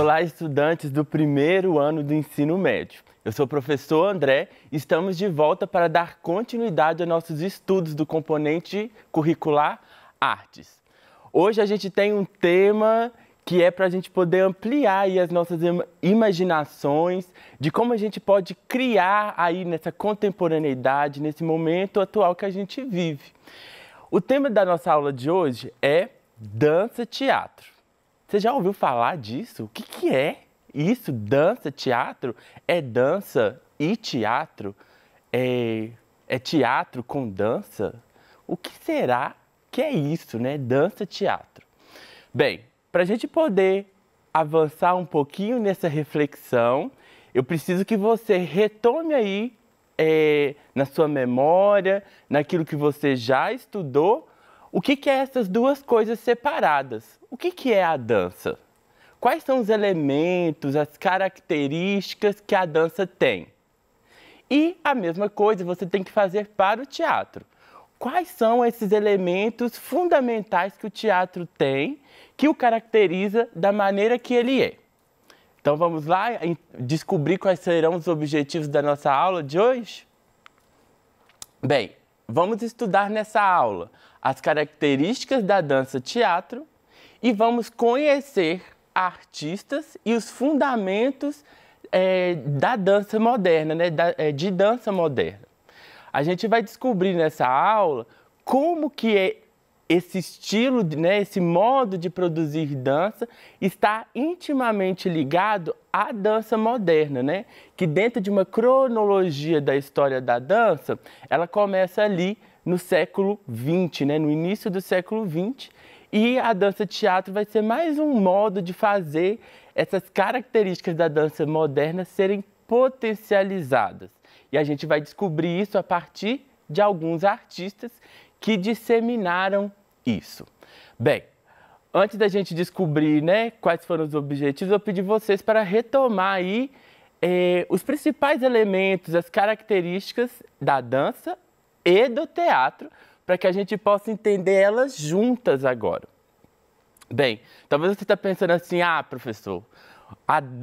Olá, estudantes do primeiro ano do ensino médio. Eu sou o professor André e estamos de volta para dar continuidade aos nossos estudos do componente curricular Artes. Hoje a gente tem um tema que é para a gente poder ampliar aí as nossas imaginações de como a gente pode criar aí nessa contemporaneidade, nesse momento atual que a gente vive. O tema da nossa aula de hoje é dança-teatro. Você já ouviu falar disso? O que é isso? Dança-teatro? É dança e teatro? É teatro com dança? O que será que é isso, né? Dança-teatro. Bem, para a gente poder avançar um pouquinho nessa reflexão, eu preciso que você retome aí na sua memória, naquilo que você já estudou, o que é essas duas coisas separadas? O que é a dança? Quais são os elementos, as características que a dança tem? E a mesma coisa você tem que fazer para o teatro. Quais são esses elementos fundamentais que o teatro tem, que o caracteriza da maneira que ele é? Então vamos lá descobrir quais serão os objetivos da nossa aula de hoje? Bem, vamos estudar nessa aula as características da dança-teatro e vamos conhecer artistas e os fundamentos da dança moderna, né? De dança moderna. A gente vai descobrir nessa aula como que é esse estilo, né, esse modo de produzir dança está intimamente ligado à dança moderna, né? Que dentro de uma cronologia da história da dança, ela começa ali no século XX, né? No início do século XX, e a dança-teatro vai ser mais um modo de fazer essas características da dança moderna serem potencializadas. E a gente vai descobrir isso a partir de alguns artistas que disseminaram isso. Bem, antes da gente descobrir, né, quais foram os objetivos, eu pedi vocês para retomar aí os principais elementos, as características da dança e do teatro, para que a gente possa entender elas juntas agora. Bem, talvez você está pensando assim, professor,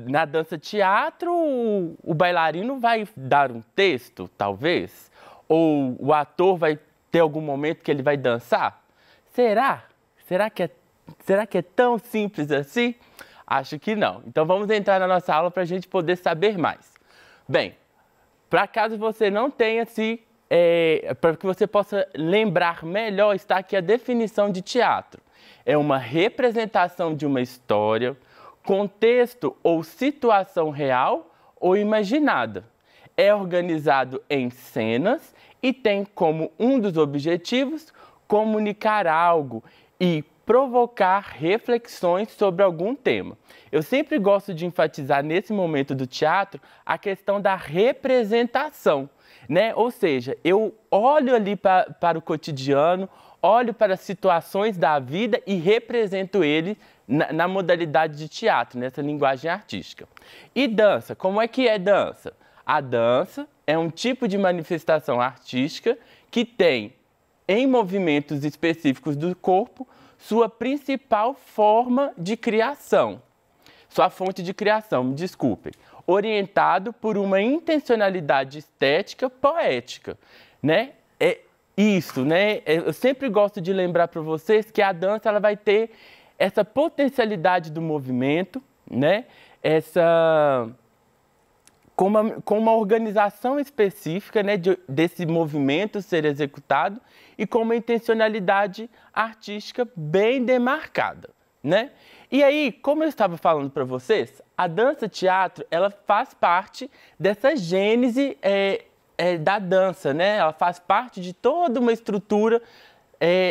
na dança-teatro o bailarino vai dar um texto, talvez? Ou o ator vai ter algum momento que ele vai dançar? Será? Será que é tão simples assim? Acho que não. Então vamos entrar na nossa aula para a gente poder saber mais. Bem, para caso você não tenha para que você possa lembrar melhor, está aqui a definição de teatro. É uma representação de uma história, contexto ou situação real ou imaginada. É organizado em cenas e tem como um dos objetivos comunicar algo e provocar reflexões sobre algum tema. Eu sempre gosto de enfatizar nesse momento do teatro a questão da representação, né? Ou seja, eu olho ali para o cotidiano, olho para as situações da vida e represento ele na modalidade de teatro, nessa linguagem artística. E dança, como é que é dança? A dança é um tipo de manifestação artística que tem, em movimentos específicos do corpo, sua principal forma de criação. Sua fonte de criação, me desculpem. Orientado por uma intencionalidade estética poética, né? É isso, né? Eu sempre gosto de lembrar para vocês que a dança ela vai ter essa potencialidade do movimento, né? Com uma organização específica, né, desse movimento ser executado e com uma intencionalidade artística bem demarcada, né? E aí, como eu estava falando para vocês, a dança-teatro, ela faz parte dessa gênese da dança, né? Ela faz parte de toda uma estrutura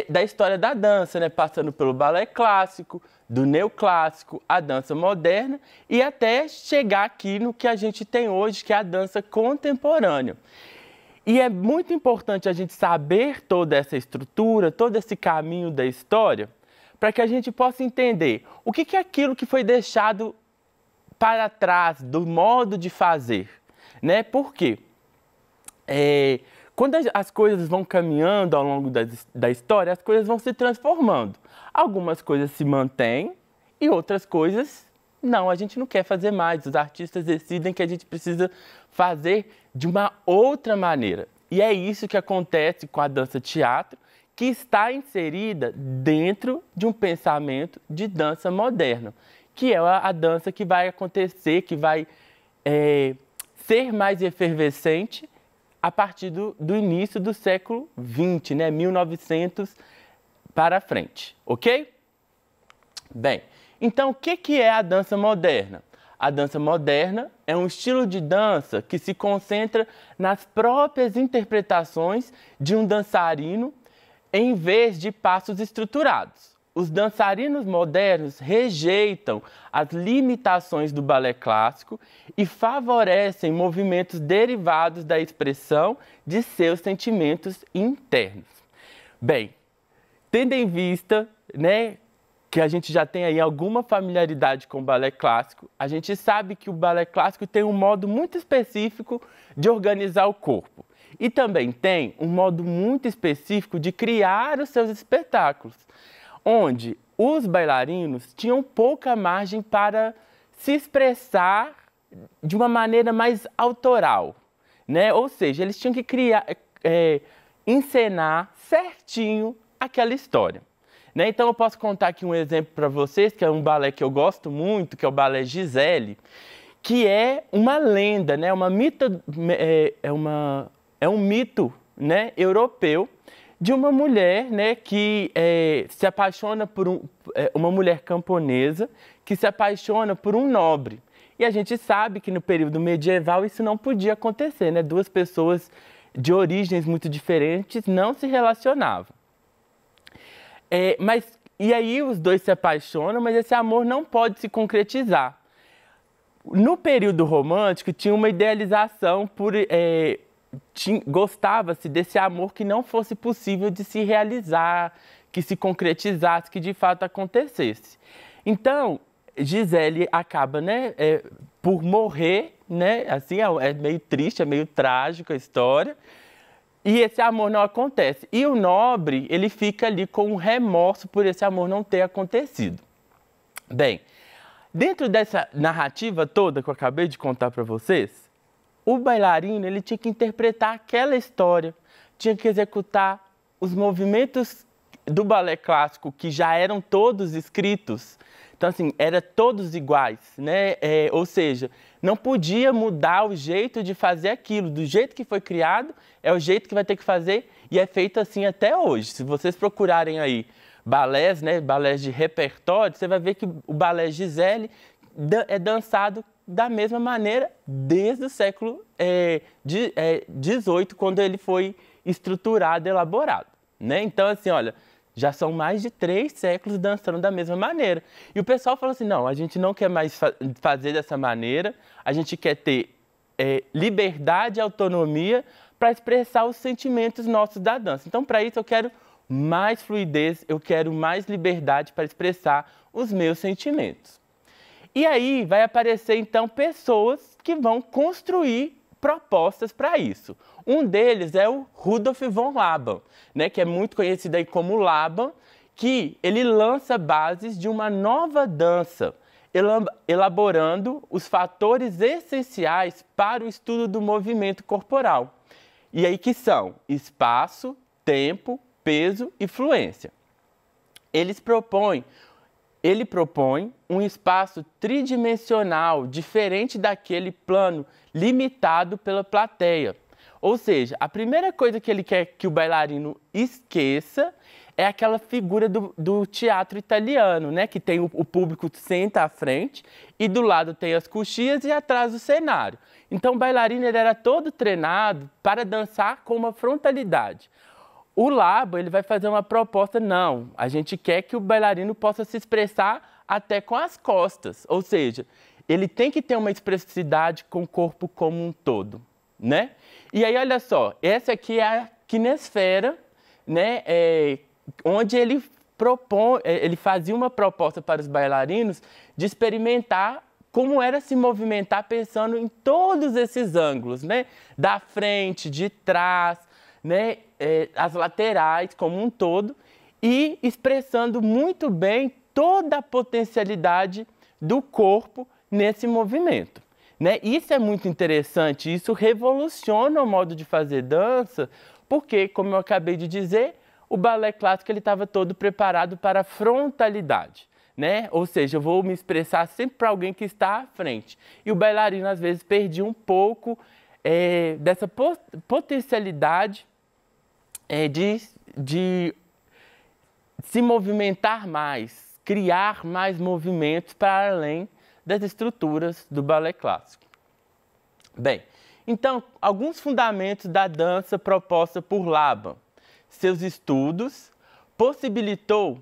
da história da dança, né? Passando pelo balé clássico, do neoclássico, a dança moderna e até chegar aqui no que a gente tem hoje, que é a dança contemporânea. E é muito importante a gente saber toda essa estrutura, todo esse caminho da história, para que a gente possa entender o que é aquilo que foi deixado para trás do modo de fazer, né? Por quê? Quando as coisas vão caminhando ao longo da história, as coisas vão se transformando. Algumas coisas se mantêm e outras coisas Não, a gente não quer fazer mais. Os artistas decidem que a gente precisa fazer de uma outra maneira. E é isso que acontece com a dança-teatro, que está inserida dentro de um pensamento de dança moderna, que é a dança que vai acontecer, que vai ser mais efervescente a partir do início do século XX, né? 1900 para frente, ok? Bem, então o que é a dança moderna? A dança moderna é um estilo de dança que se concentra nas próprias interpretações de um dançarino em vez de passos estruturados. Os dançarinos modernos rejeitam as limitações do balé clássico e favorecem movimentos derivados da expressão de seus sentimentos internos. Bem, tendo em vista, né, que a gente já tem aí alguma familiaridade com o balé clássico, a gente sabe que o balé clássico tem um modo muito específico de organizar o corpo. E também tem um modo muito específico de criar os seus espetáculos, onde os bailarinos tinham pouca margem para se expressar de uma maneira mais autoral, né? Ou seja, eles tinham que criar, encenar certinho aquela história, né? Então eu posso contar aqui um exemplo para vocês, que é um balé que eu gosto muito, que é o balé Gisele, que é uma lenda, né? É um mito, né, europeu de uma mulher, né, que se apaixona por uma mulher camponesa que se apaixona por um nobre. E a gente sabe que no período medieval isso não podia acontecer, né? Duas pessoas de origens muito diferentes não se relacionavam. E aí os dois se apaixonam, mas esse amor não pode se concretizar. No período romântico tinha uma idealização gostava-se desse amor que não fosse possível de se realizar, que se concretizasse, que de fato acontecesse. Então, Gisele acaba, né, por morrer, né, assim, é meio triste, é meio trágico a história, e esse amor não acontece. E o nobre, ele fica ali com um remorso por esse amor não ter acontecido. Bem, dentro dessa narrativa toda que eu acabei de contar para vocês, o bailarino ele tinha que interpretar aquela história, tinha que executar os movimentos do balé clássico que já eram todos escritos. Então, assim, eram todos iguais, né? Ou seja, não podia mudar o jeito de fazer aquilo. Do jeito que foi criado, é o jeito que vai ter que fazer e é feito assim até hoje. Se vocês procurarem aí balés, né, balés de repertório, você vai ver que o balé Gisele é dançado da mesma maneira desde o século XVIII, quando ele foi estruturado, elaborado, né? Então, assim, olha, já são mais de 3 séculos dançando da mesma maneira. E o pessoal falou assim, não, a gente não quer mais fazer dessa maneira, a gente quer ter liberdade e autonomia para expressar os sentimentos nossos da dança. Então, para isso, eu quero mais fluidez, eu quero mais liberdade para expressar os meus sentimentos. E aí vai aparecer, então, pessoas que vão construir propostas para isso. Um deles é o Rudolf von Laban, né, que é muito conhecido aí como Laban, que ele lança bases de uma nova dança, elaborando os fatores essenciais para o estudo do movimento corporal. E aí que são espaço, tempo, peso e fluência. Ele propõe um espaço tridimensional, diferente daquele plano limitado pela plateia. Ou seja, a primeira coisa que ele quer que o bailarino esqueça é aquela figura do teatro italiano, né? Que tem o público senta à frente e do lado tem as coxias e atrás o cenário. Então o bailarino ele era todo treinado para dançar com uma frontalidade. O Laban, ele vai fazer uma proposta, não, a gente quer que o bailarino possa se expressar até com as costas, ou seja, ele tem que ter uma expressividade com o corpo como um todo, né? E aí, olha só, essa aqui é a kinesfera, né, onde ele fazia uma proposta para os bailarinos de experimentar como era se movimentar pensando em todos esses ângulos, né? Da frente, de trás, né, as laterais como um todo e expressando muito bem toda a potencialidade do corpo nesse movimento, né? Isso é muito interessante, isso revoluciona o modo de fazer dança, porque, como eu acabei de dizer, o balé clássico estava todo preparado para a frontalidade, né? Ou seja, eu vou me expressar sempre para alguém que está à frente. E o bailarino, às vezes, perdia um pouco dessa potencialidade de se movimentar mais, criar mais movimentos para além das estruturas do balé clássico. Bem, então, alguns fundamentos da dança proposta por Laban. Seus estudos possibilitou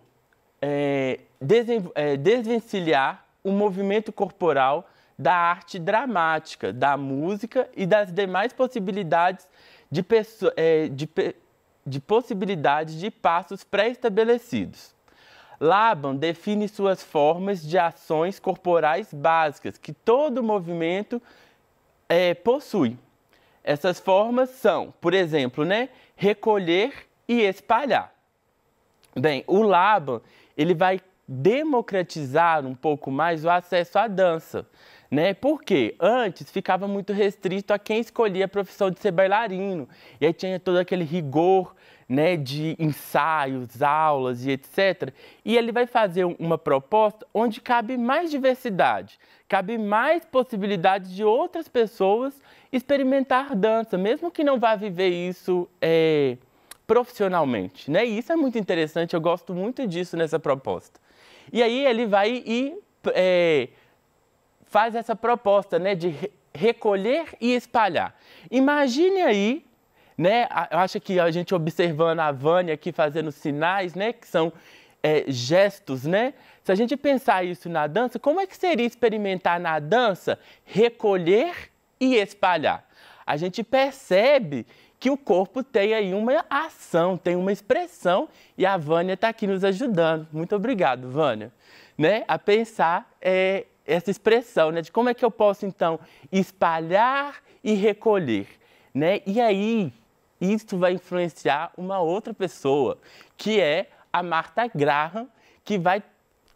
desvencilhar o movimento corporal da arte dramática, da música e das demais possibilidades de possibilidades de passos pré-estabelecidos. Laban define suas formas de ações corporais básicas que todo movimento possui. Essas formas são, por exemplo, né, recolher e espalhar. Bem, o Laban ele vai democratizar um pouco mais o acesso à dança, né? Porque antes ficava muito restrito a quem escolhia a profissão de ser bailarino. E aí tinha todo aquele rigor, né, de ensaios, aulas e etc. E ele vai fazer uma proposta onde cabe mais diversidade, cabe mais possibilidades de outras pessoas experimentar dança, mesmo que não vá viver isso profissionalmente, né? E isso é muito interessante, eu gosto muito disso nessa proposta. E aí ele vai e faz essa proposta, né, de recolher e espalhar. Imagine aí, né, eu acho que a gente observando a Vânia aqui fazendo sinais, né, que são gestos, né? Se a gente pensar isso na dança, como é que seria experimentar na dança recolher e espalhar? A gente percebe que o corpo tem aí uma ação, tem uma expressão, e a Vânia está aqui nos ajudando. Muito obrigado, Vânia, né, a pensar essa expressão, né, de como é que eu posso, então, espalhar e recolher, né? E aí, isso vai influenciar uma outra pessoa, que é a Martha Graham, que vai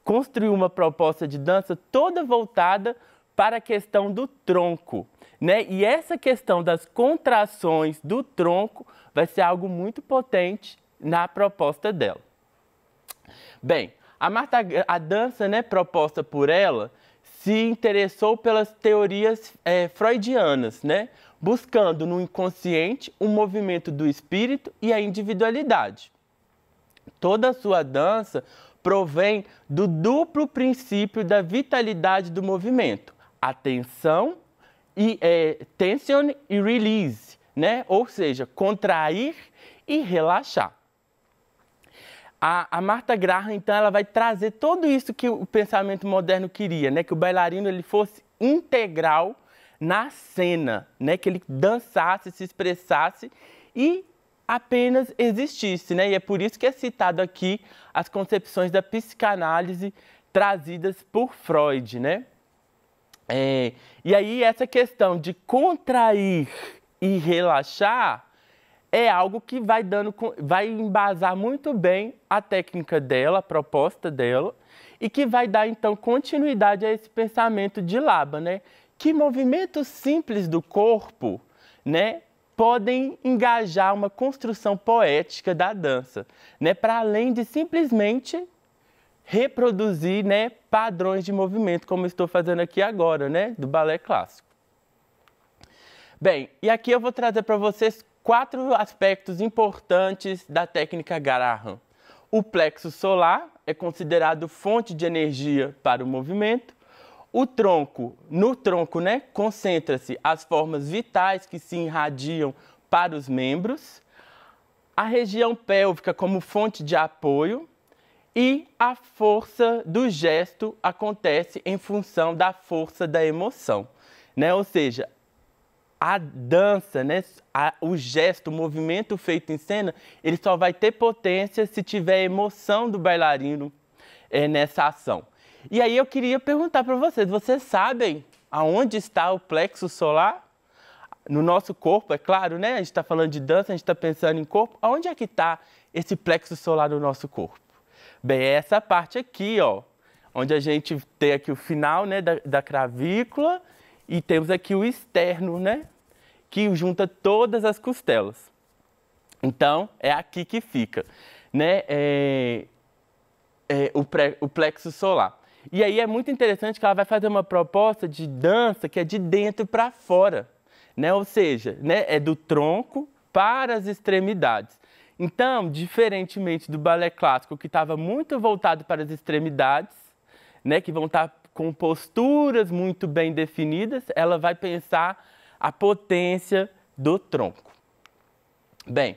construir uma proposta de dança toda voltada para a questão do tronco, né? E essa questão das contrações do tronco vai ser algo muito potente na proposta dela. Bem, a dança, né, proposta por ela se interessou pelas teorias freudianas, né? Buscando no inconsciente o movimento do espírito e a individualidade. Toda a sua dança provém do duplo princípio da vitalidade do movimento, a tensão e tension e release, né? Ou seja, contrair e relaxar. A Martha Graham, então, ela vai trazer tudo isso que o pensamento moderno queria, né? Que o bailarino ele fosse integral na cena, né? Que ele dançasse, se expressasse e apenas existisse, né? E é por isso que é citado aqui as concepções da psicanálise trazidas por Freud, né? E aí essa questão de contrair e relaxar é algo que vai embasar muito bem a técnica dela, a proposta dela, e que vai dar então continuidade a esse pensamento de Laban, né? Que movimentos simples do corpo, né, podem engajar uma construção poética da dança, né, para além de simplesmente reproduzir, né, padrões de movimento, como eu estou fazendo aqui agora, né, do balé clássico. Bem, e aqui eu vou trazer para vocês 4 aspectos importantes da técnica Graham. O plexo solar é considerado fonte de energia para o movimento. No tronco, né, concentra-se as formas vitais que se irradiam para os membros. A região pélvica como fonte de apoio. E a força do gesto acontece em função da força da emoção, né? Ou seja, a dança, né, o gesto, o movimento feito em cena, ele só vai ter potência se tiver emoção do bailarino nessa ação. E aí eu queria perguntar para vocês sabem aonde está o plexo solar? No nosso corpo, é claro, né? A gente está falando de dança, a gente está pensando em corpo. Aonde é que está esse plexo solar no nosso corpo? Bem, é essa parte aqui, ó, onde a gente tem aqui o final, né, da clavícula e temos aqui o externo, né, que junta todas as costelas. Então, é aqui que fica, né, o plexo solar. E aí é muito interessante que ela vai fazer uma proposta de dança que é de dentro para fora, né, ou seja, né, é do tronco para as extremidades. Então, diferentemente do balé clássico, que estava muito voltado para as extremidades, né, que vão estar com posturas muito bem definidas, ela vai pensar a potência do tronco. Bem,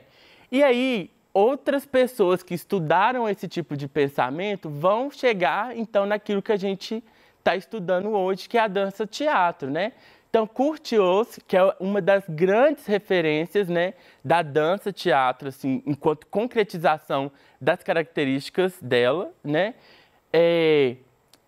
e aí outras pessoas que estudaram esse tipo de pensamento vão chegar, então, naquilo que a gente está estudando hoje, que é a dança-teatro, né? Então, Curtius, que é uma das grandes referências, né, da dança-teatro, assim, enquanto concretização das características dela, né,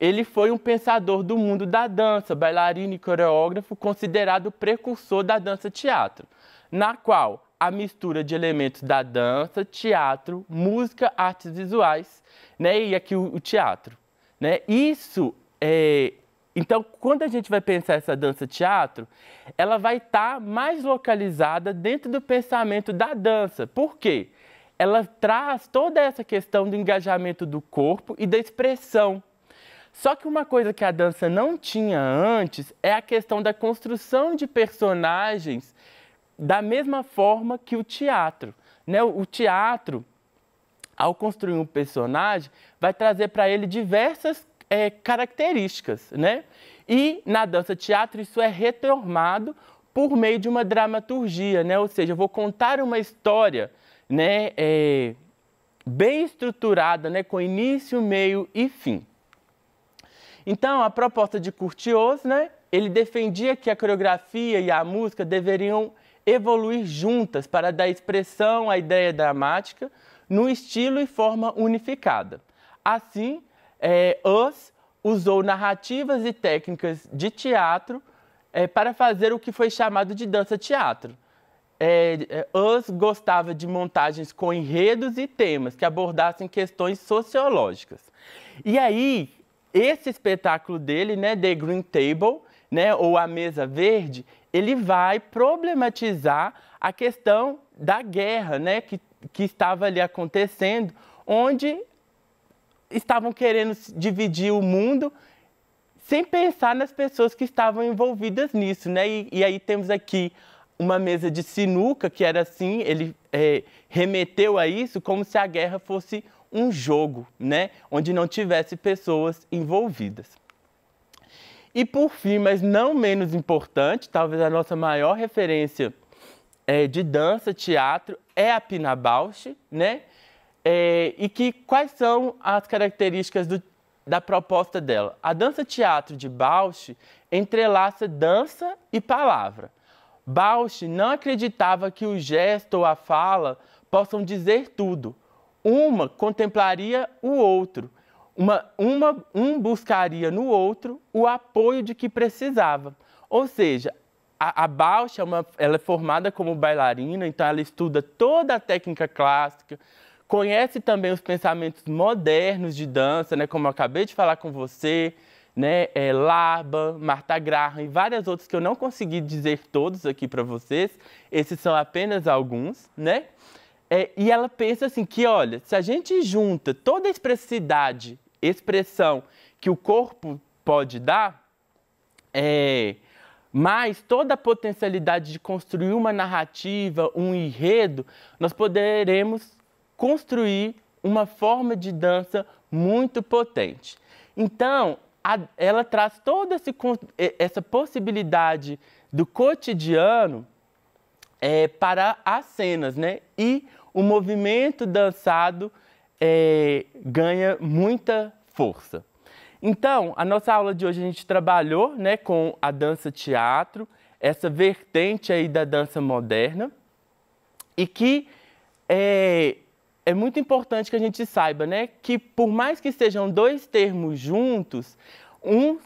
ele foi um pensador do mundo da dança, bailarino e coreógrafo, considerado o precursor da dança-teatro, na qual a mistura de elementos da dança, teatro, música, artes visuais, né, e aqui o teatro, né, isso é... Então, quando a gente vai pensar essa dança-teatro, ela vai estar mais localizada dentro do pensamento da dança. Por quê? Ela traz toda essa questão do engajamento do corpo e da expressão. Só que uma coisa que a dança não tinha antes é a questão da construção de personagens da mesma forma que o teatro, né? O teatro, ao construir um personagem, vai trazer para ele diversas características, né? E na dança-teatro isso é retomado por meio de uma dramaturgia, né? Ou seja, eu vou contar uma história, né, bem estruturada, né, com início, meio e fim. Então, a proposta de Curtius, né, ele defendia que a coreografia e a música deveriam evoluir juntas para dar expressão à ideia dramática no estilo e forma unificada. Assim, Us usou narrativas e técnicas de teatro para fazer o que foi chamado de dança-teatro. Us gostava de montagens com enredos e temas que abordassem questões sociológicas. E aí, esse espetáculo dele, né, The Green Table, né, ou A Mesa Verde, ele vai problematizar a questão da guerra, né, que estava ali acontecendo, onde estavam querendo dividir o mundo sem pensar nas pessoas que estavam envolvidas nisso, né? E aí temos aqui uma mesa de sinuca, que era assim, ele remeteu a isso como se a guerra fosse um jogo, né? Onde não tivesse pessoas envolvidas. E por fim, mas não menos importante, talvez a nossa maior referência de dança, teatro, é a Pina Bausch, né? Quais são as características da proposta dela? A dança-teatro de Bausch entrelaça dança e palavra. Bausch não acreditava que o gesto ou a fala possam dizer tudo. Uma contemplaria o outro, um buscaria no outro o apoio de que precisava. Ou seja, a Bausch ela é formada como bailarina, então ela estuda toda a técnica clássica, conhece também os pensamentos modernos de dança, né, como eu acabei de falar com você, né, Laban, Martha Graham e várias outras que eu não consegui dizer todos aqui para vocês. Esses são apenas alguns, né? E ela pensa assim que, olha, se a gente junta toda a expressão que o corpo pode dar, mais toda a potencialidade de construir uma narrativa, um enredo, nós poderemos construir uma forma de dança muito potente. Então, ela traz toda essa possibilidade do cotidiano para as cenas, né? E o movimento dançado ganha muita força. Então, a nossa aula de hoje a gente trabalhou, né, com a dança-teatro, essa vertente aí da dança moderna, e que é muito importante que a gente saiba, né, que por mais que sejam dois termos juntos, um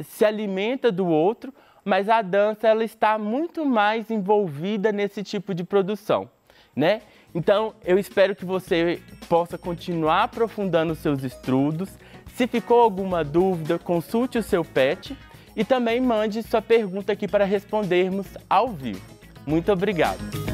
se alimenta do outro, mas a dança ela está muito mais envolvida nesse tipo de produção, né? Então, eu espero que você possa continuar aprofundando os seus estudos. Se ficou alguma dúvida, consulte o seu pet e também mande sua pergunta aqui para respondermos ao vivo. Muito obrigado!